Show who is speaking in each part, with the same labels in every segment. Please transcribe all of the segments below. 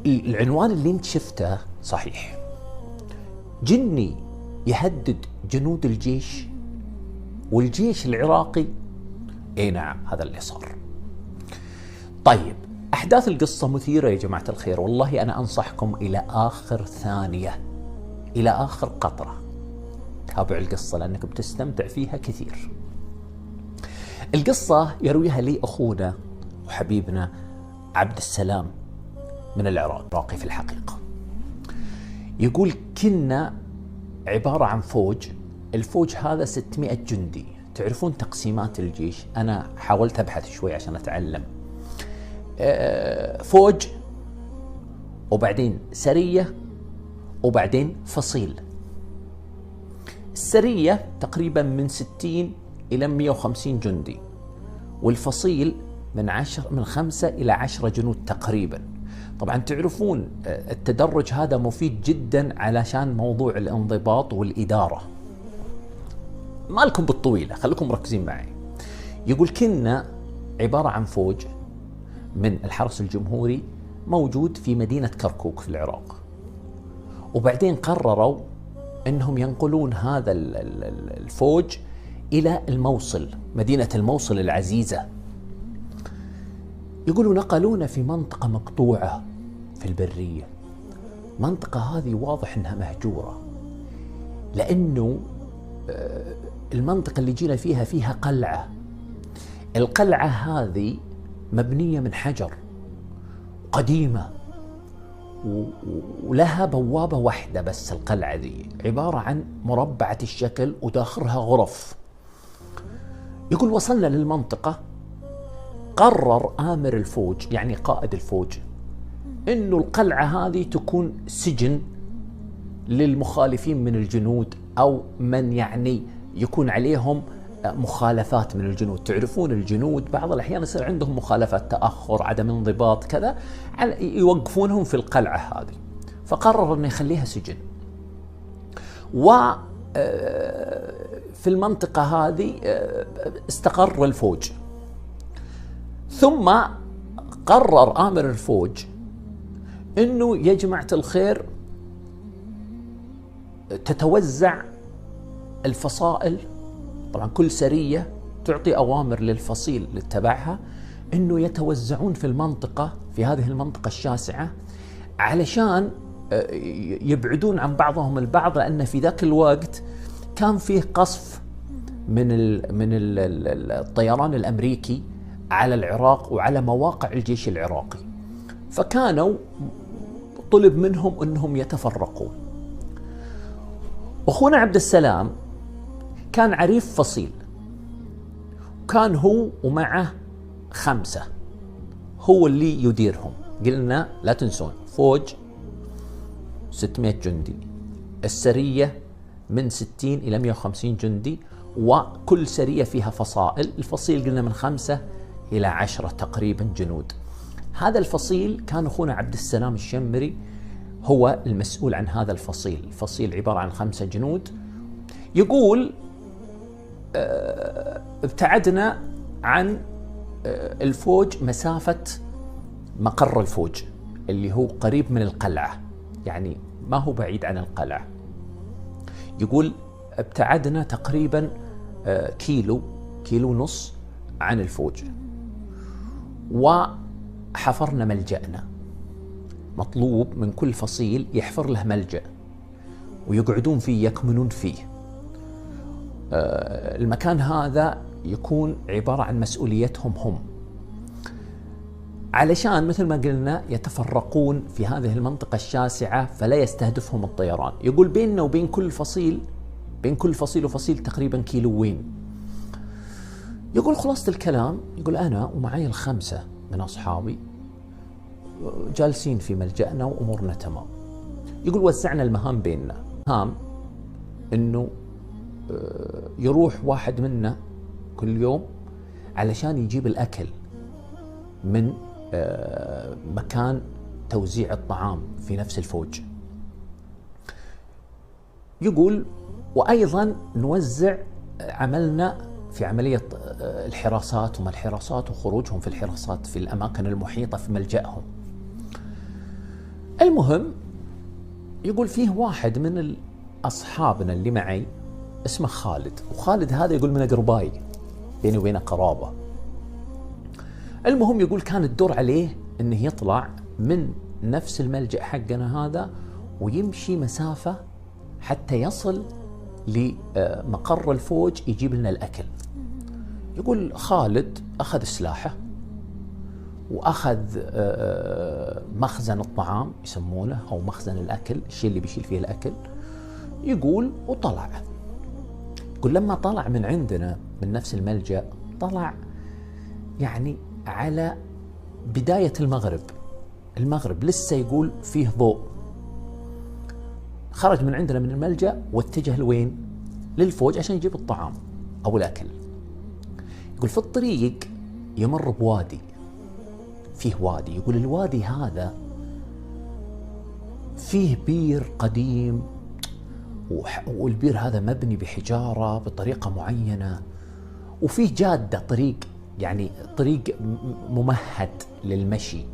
Speaker 1: العنوان اللي انت شفته صحيح، جني يهدد جنود الجيش والجيش العراقي. اي نعم، هذا اللي صار. طيب، احداث القصة مثيرة يا جماعة الخير، والله انا انصحكم الى اخر ثانية، الى اخر قطرة تابعوا القصة لانكم بتستمتع فيها كثير. القصة يرويها لي اخونا وحبيبنا عبد السلام من العراقي في الحقيقة. يقول كنا عبارة عن فوج، الفوج هذا 600 جندي. تعرفون تقسيمات الجيش، أنا حاولت أبحث شوي عشان أتعلم. فوج، وبعدين سرية، وبعدين فصيل. السرية تقريبا من 60 إلى 150 جندي، والفصيل من 5 إلى 10 جنود تقريبا. طبعا تعرفون التدرج هذا مفيد جدا علشان موضوع الانضباط والإدارة. مالكم بالطويلة، خليكم مركزين معي. يقول كنا عبارة عن فوج من الحرس الجمهوري موجود في مدينة كركوك في العراق، وبعدين قرروا أنهم ينقلون هذا الفوج إلى الموصل، مدينة الموصل العزيزة. يقولوا نقلونا في منطقة مقطوعة في البرية. منطقة هذه واضح أنها مهجورة، لأنه المنطقة اللي جينا فيها قلعة. القلعة هذه مبنية من حجر قديمة، ولها بوابة واحدة بس. القلعة ذي عبارة عن مربعة الشكل وداخلها غرف. يقول وصلنا للمنطقة، قرر آمر الفوج يعني قائد الفوج إنه القلعة هذه تكون سجن للمخالفين من الجنود، أو من يعني يكون عليهم مخالفات من الجنود. تعرفون الجنود بعض الأحيان يصير عندهم مخالفات، تأخر، عدم انضباط، كذا، يوقفونهم في القلعة هذه. فقرر أنه يخليها سجن. وفي المنطقة هذه استقر الفوج. ثم قرر آمر الفوج أنه يا جماعة الخير تتوزع الفصائل. طبعا كل سرية تعطي أوامر للفصيل اللي تبعها أنه يتوزعون في المنطقة، في هذه المنطقة الشاسعة، علشان يبعدون عن بعضهم البعض، لأن في ذاك الوقت كان فيه قصف من الطيران الأمريكي على العراق وعلى مواقع الجيش العراقي. فكانوا طلب منهم أنهم يتفرقوا. أخونا عبد السلام كان عريف فصيل، كان هو ومعه 5 هو اللي يديرهم. قلنا لا تنسون فوج 600 جندي، السرية من 60 إلى 150 جندي، وكل سرية فيها فصائل. الفصيل قلنا من 5 إلى 10 تقريبا جنود. هذا الفصيل كان أخونا عبد السلام الشمري هو المسؤول عن هذا الفصيل. الفصيل عبارة عن 5 جنود. يقول ابتعدنا عن الفوج مسافة مقر الفوج اللي هو قريب من القلعة، يعني ما هو بعيد عن القلعة. يقول ابتعدنا تقريبا كيلو ونص عن الفوج، وحفرنا ملجأنا. مطلوب من كل فصيل يحفر له ملجأ ويقعدون فيه، يكمنون فيه. المكان هذا يكون عبارة عن مسؤوليتهم هم، علشان مثل ما قلنا يتفرقون في هذه المنطقة الشاسعة فلا يستهدفهم الطيران. يقول بيننا وبين كل فصيل، بين كل فصيل وفصيل تقريبا كيلوين. يقول خلاصة الكلام، يقول أنا ومعي 5 من أصحابي جالسين في ملجأنا وأمورنا تمام. يقول وزعنا المهام بيننا. مهام إنه يروح واحد منا كل يوم علشان يجيب الأكل من مكان توزيع الطعام في نفس الفوج. يقول وأيضا نوزع عملنا في عملية الحراسات وما الحراسات وخروجهم في الحراسات في الأماكن المحيطة في ملجأهم. المهم يقول فيه واحد من أصحابنا اللي معي اسمه خالد، وخالد هذا يقول من أقربائي، بيني وبينه قرابة. المهم يقول كان الدور عليه انه يطلع من نفس الملجأ حقنا هذا ويمشي مسافة حتى يصل لمقر الفوج يجيب لنا الأكل. يقول خالد أخذ سلاحه وأخذ مخزن الطعام يسمونه أو مخزن الأكل، الشيء اللي بيشيل فيه الأكل، يقول وطلع. يقول لما طلع من عندنا من نفس الملجأ طلع يعني على بداية المغرب لسه يقول فيه ضوء. خرج من عندنا من الملجأ واتجه لوين؟ للفوج عشان يجيب الطعام أو الأكل. يقول في الطريق يمر بوادي، فيه وادي، يقول الوادي هذا فيه بير قديم، والبير هذا مبني بحجارة بطريقة معينة، وفيه جادة، طريق يعني طريق ممهد للمشي،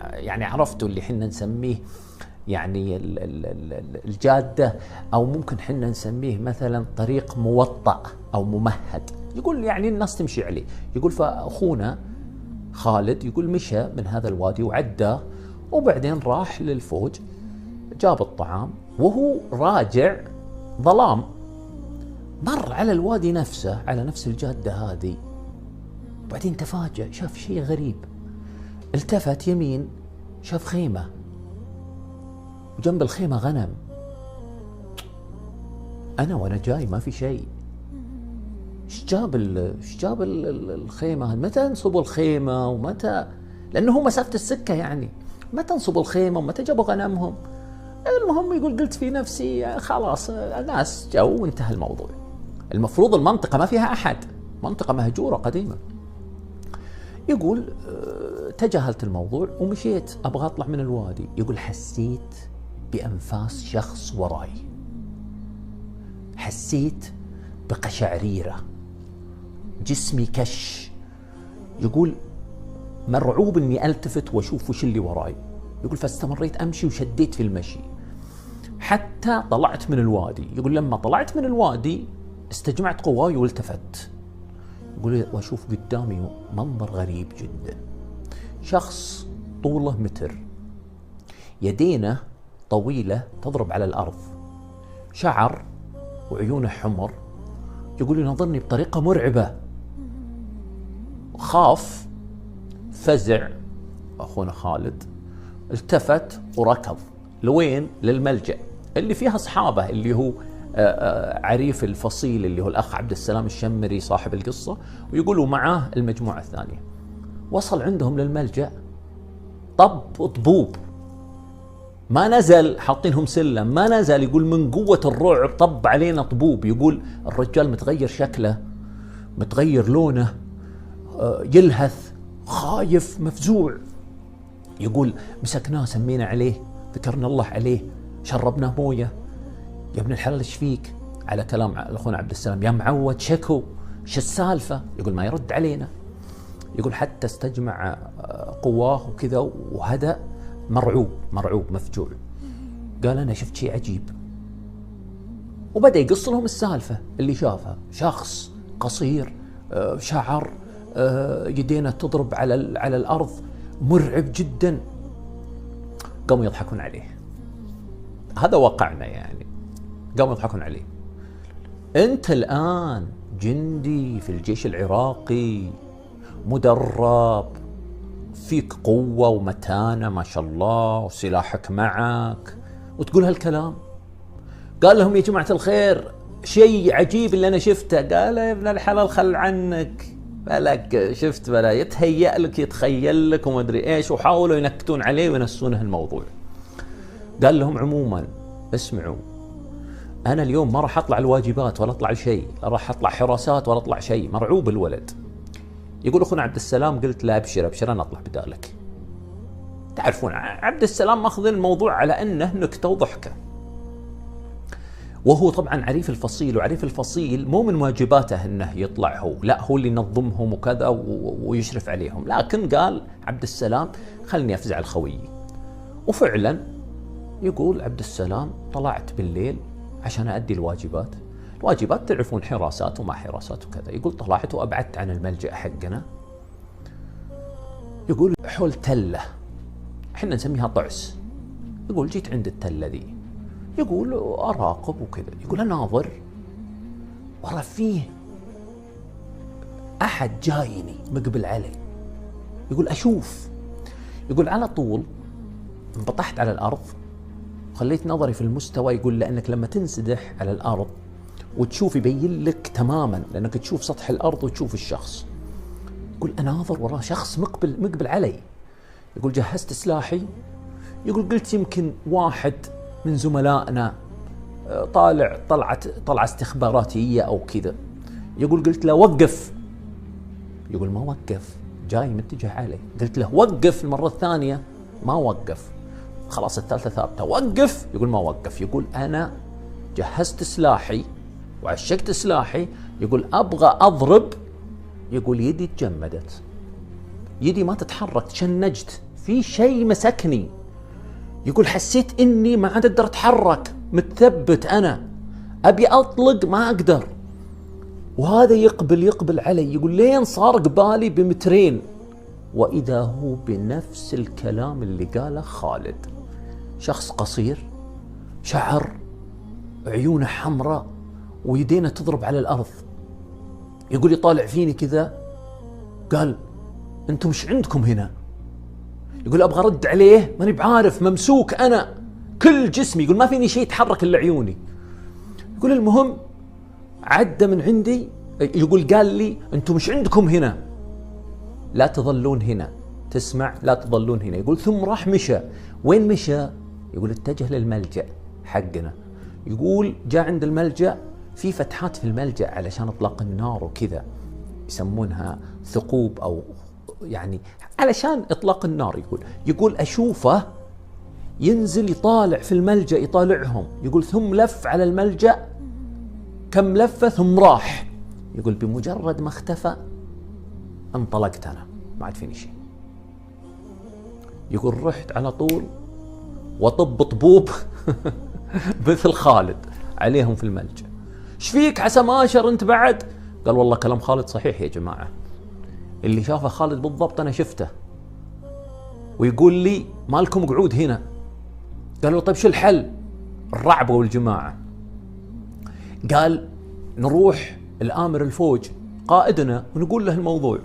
Speaker 1: يعني عرفتوا اللي حنا نسميه يعني الجادة، أو ممكن حنا نسميه مثلا طريق موطأ أو ممهد. يقول يعني الناس تمشي عليه. يقول فأخونا خالد يقول مشى من هذا الوادي وعداه، وبعدين راح للفوج جاب الطعام، وهو راجع ظلام مر على الوادي نفسه، على نفس الجادة هذه، بعدين تفاجأ شاف شيء غريب. التفت يمين شاف خيمة، وجنب الخيمة غنم. أنا وأنا جاي ما في شيء، ايش جاب الخيمة؟ متى نصبوا الخيمة ومتى؟ لأنه هو مسافة السكة يعني، متى نصبوا الخيمة ومتى جابوا غنمهم؟ المهم يقول قلت في نفسي خلاص الناس جو وانتهى الموضوع. المفروض المنطقة ما فيها أحد، منطقة مهجورة قديمة. يقول تجاهلت الموضوع ومشيت أبغى أطلع من الوادي. يقول حسيت بأنفاس شخص وراي، حسيت بقشعريرة، جسمي كش. يقول مرعوب اني التفت واشوف وش اللي وراي. يقول فاستمريت امشي وشديت في المشي حتى طلعت من الوادي. يقول لما طلعت من الوادي استجمعت قواي والتفت. يقول واشوف قدامي منظر غريب جدا، شخص طوله متر، يدينه طويلة تضرب على الأرض، شعر وعيونه حمر. يقول ينظرني بطريقة مرعبة، خاف، فزع أخونا خالد، التفت وركض لوين؟ للملجأ اللي فيها أصحابه، اللي هو عريف الفصيل اللي هو الأخ عبد السلام الشمري صاحب القصة، ويقولوا معاه المجموعة الثانية. وصل عندهم للملجأ، طبوب ما نزل، حاطينهم سلم ما نزل. يقول من قوة الرعب طب علينا طبوب. يقول الرجال متغير شكله، متغير لونه، يلهث، خايف، مفزوع. يقول مسكناه سمينا عليه، ذكرنا الله عليه، شربناه مويه، يا ابن الحلال ايش فيك؟ على كلام اخونا عبد السلام يا معود شكو، ايش السالفه؟ يقول ما يرد علينا. يقول حتى استجمع قواه وكذا وهدأ، مرعوب مفجوع. قال انا شفت شيء عجيب، وبدأ يقص لهم السالفه اللي شافها. شخص قصير، شعر، يدينا تضرب على الارض، مرعب جدا. قاموا يضحكون عليه، هذا واقعنا يعني. قاموا يضحكون عليه، انت الان جندي في الجيش العراقي، مدرب، فيك قوة ومتانة ما شاء الله، وسلاحك معك، وتقول هالكلام؟ قال لهم يا جماعة الخير شيء عجيب اللي أنا شفته. قال يا ابن الحلال خل عنك، بالك شفت بلا يتهيأ لك يتخيل لك وما أدري إيش، وحاولوا ينكتون عليه وينسونه الموضوع. قال لهم عموما اسمعوا، أنا اليوم ما راح أطلع الواجبات ولا أطلع شيء، راح أطلع حراسات ولا أطلع شيء. مرعوب الولد. يقول أخونا عبد السلام قلت لا أبشر أنا أطلع بدالك. تعرفون عبد السلام ماخذ الموضوع على أنه نكتة وضحكة، وهو طبعا عريف الفصيل، وعريف الفصيل مو من واجباته أنه يطلع هو، لا هو اللي ينظمهم وكذا ويشرف عليهم. لكن قال عبد السلام خلني أفزع الخوي، وفعلا يقول عبد السلام طلعت بالليل عشان أؤدي الواجبات. الواجبات تعرفون حراسات وما حراسات وكذا. يقول طلعت وأبعدت عن الملجأ حقنا. يقول حول تلة احنا نسميها طعس. يقول جيت عند التلة ذي، يقول أراقب وكذا. يقول أناظر ورا فيه أحد جايني مقبل علي. يقول أشوف، يقول على طول انبطحت على الأرض وخليت نظري في المستوى. يقول لأنك لما تنسدح على الأرض وتشوف يبين لك تماما، لأنك تشوف سطح الأرض وتشوف الشخص. يقول أناظر وراه شخص مقبل علي. يقول جهزت سلاحي. يقول قلت يمكن واحد من زملائنا طلعة استخباراتية أو كذا. يقول قلت له وقف. يقول ما وقف، جاي متجه علي. قلت له وقف المرة الثانية، ما وقف. خلاص الثالثة ثابتة، وقف. يقول ما وقف. يقول أنا جهزت سلاحي وعشقت سلاحي. يقول أبغى أضرب. يقول يدي تجمدت، يدي ما تتحرك، تشنجت، في شيء مسكني. يقول حسيت إني ما عاد أقدر أتحرك، متثبت أنا، أبي أطلق ما أقدر. وهذا يقبل علي. يقول لين صار قبالي بمترين، وإذا هو بنفس الكلام اللي قاله خالد. شخص قصير، شعر، عيونه حمراء، ويدينه تضرب على الأرض. يقول يطالع فيني كذا، قال أنتم مش عندكم هنا؟ يقول أبغى أرد عليه ماني بعارف، ممسوك أنا كل جسمي. يقول ما فيني شيء يتحرك إلا عيوني. يقول المهم عدى من عندي. يقول قال لي أنتم مش عندكم هنا، لا تظلون هنا، تسمع، لا تظلون هنا. يقول ثم راح مشى. وين مشى؟ يقول اتجه للملجأ حقنا. يقول جاء عند الملجأ، في فتحات في الملجأ علشان اطلاق النار وكذا، يسمونها ثقوب او يعني علشان اطلاق النار. يقول اشوفه ينزل يطالع في الملجأ، يطالعهم. يقول ثم لف على الملجأ كم لفة ثم راح. يقول بمجرد ما اختفى انطلقت انا، ما عاد فيني شيء. يقول رحت على طول وطب طبوب مثل خالد عليهم في الملجأ. ايش فيك عسى ماشر انت بعد؟ قال والله كلام خالد صحيح يا جماعة، اللي شافه خالد بالضبط انا شفته. ويقول لي مالكم قعود هنا؟ قالوا طيب شو الحل؟ الرعبة والجماعة. قال نروح الآمر الفوج قائدنا ونقول له الموضوع.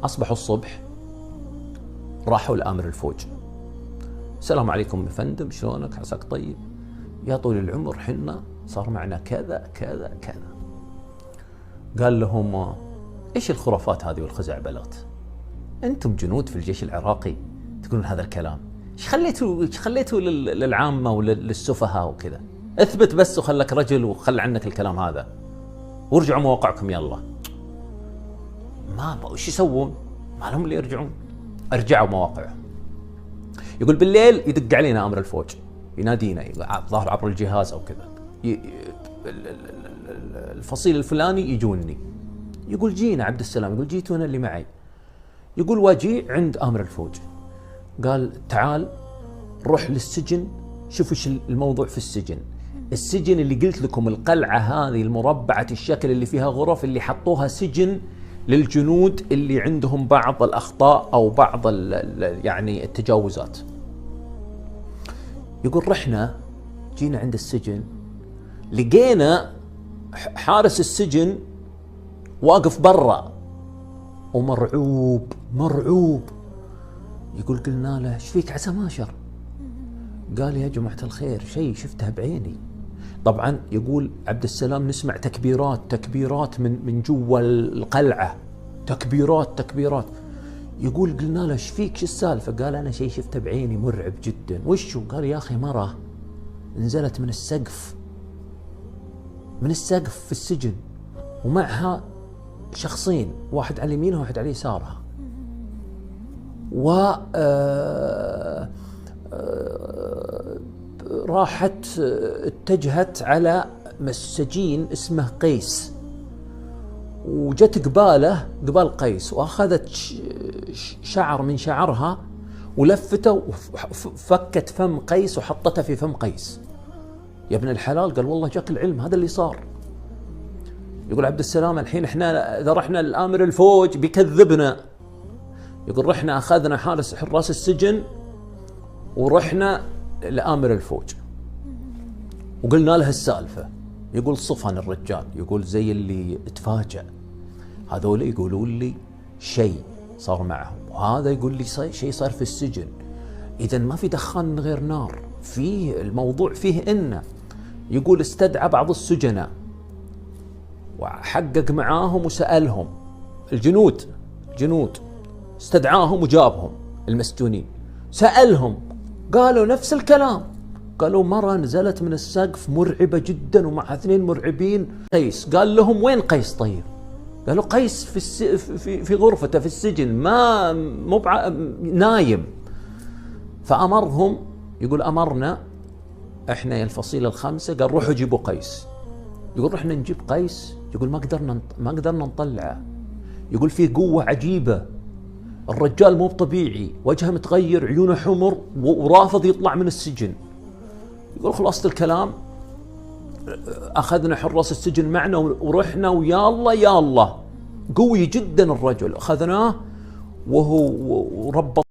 Speaker 1: أصبحوا الصبح راحوا الآمر الفوج. السلام عليكم يا فندم، شلونك؟ عساك طيب؟ يا طول العمر حنا صار معنا كذا كذا كذا. قال لهم ايش الخرافات هذه والخزعبلات؟ انتم جنود في الجيش العراقي تقولون هذا الكلام؟ ايش خليتوا للعامة وللسفهاء وكذا؟ اثبت بس وخلك رجل وخل عنك الكلام هذا وارجعوا مواقعكم يلا. ما وش يسوون؟ ما لهم اللي يرجعون. ارجعوا مواقعهم. يقول بالليل يدق علينا امر الفوج، ينادينا ظاهر عبر الجهاز او كذا، الفصيل الفلاني يجوني. يقول جينا عبد السلام، يقول جيت وانا اللي معي. يقول واجي عند امر الفوج، قال تعال روح للسجن شوف ايش الموضوع في السجن. السجن اللي قلت لكم القلعة هذه المربعة الشكل اللي فيها غرف، اللي حطوها سجن للجنود اللي عندهم بعض الأخطاء أو بعض يعني التجاوزات. يقول رحنا جينا عند السجن، لقينا حارس السجن واقف برا ومرعوب مرعوب. يقول قلنا له ايش فيك عسى ماشر؟ قال يا جماعة الخير شيء شفته بعيني. طبعا يقول عبد السلام نسمع تكبيرات من جوا القلعة، تكبيرات. يقول قلنا له ايش فيك شو السالفة؟ قال انا شيء شفته بعيني مرعب جدا. وشو؟ قال يا اخي مرة نزلت من السقف في السجن ومعها شخصين، واحد على يمينها وواحد على يسارها، و راحت اتجهت على مسجين اسمه قيس، وجت قبال قيس واخذت شعر من شعرها ولفته وفكت فم قيس وحطته في فم قيس. يا ابن الحلال، قال والله جاك العلم، هذا اللي صار. يقول عبد السلام الحين احنا اذا رحنا لامر الفوج بيكذبنا. يقول رحنا اخذنا حراس السجن ورحنا لامر الفوج وقلنا له السالفه. يقول صفن الرجال، يقول زي اللي تفاجأ، هذول يقولون لي شيء صار معهم، وهذا يقول لي شيء صار في السجن. اذا ما في دخان من غير نار، فيه الموضوع فيه إنه يقول استدعى بعض السجناء وحقق معاهم وسألهم الجنود استدعاهم وجابهم المسجونين، سألهم قالوا نفس الكلام، قالوا مرة نزلت من السقف مرعبة جدا ومع 2 مرعبين. قيس قال لهم وين قيس؟ طيب قالوا قيس في غرفته في السجن، ما نايم. فأمرهم، يقول أمرنا احنا يا الفصيلة الخمسة، قال روحوا جيبوا قيس. يقول رحنا نجيب قيس، يقول ما قدرنا نطلعه. يقول في قوة عجيبة، الرجال مو طبيعي، وجهه متغير، عيونه حمر، ورافض يطلع من السجن. يقول خلاصة الكلام أخذنا حراس السجن معنا ورحنا، ويا الله قوي جدا الرجل، أخذناه وهو ربط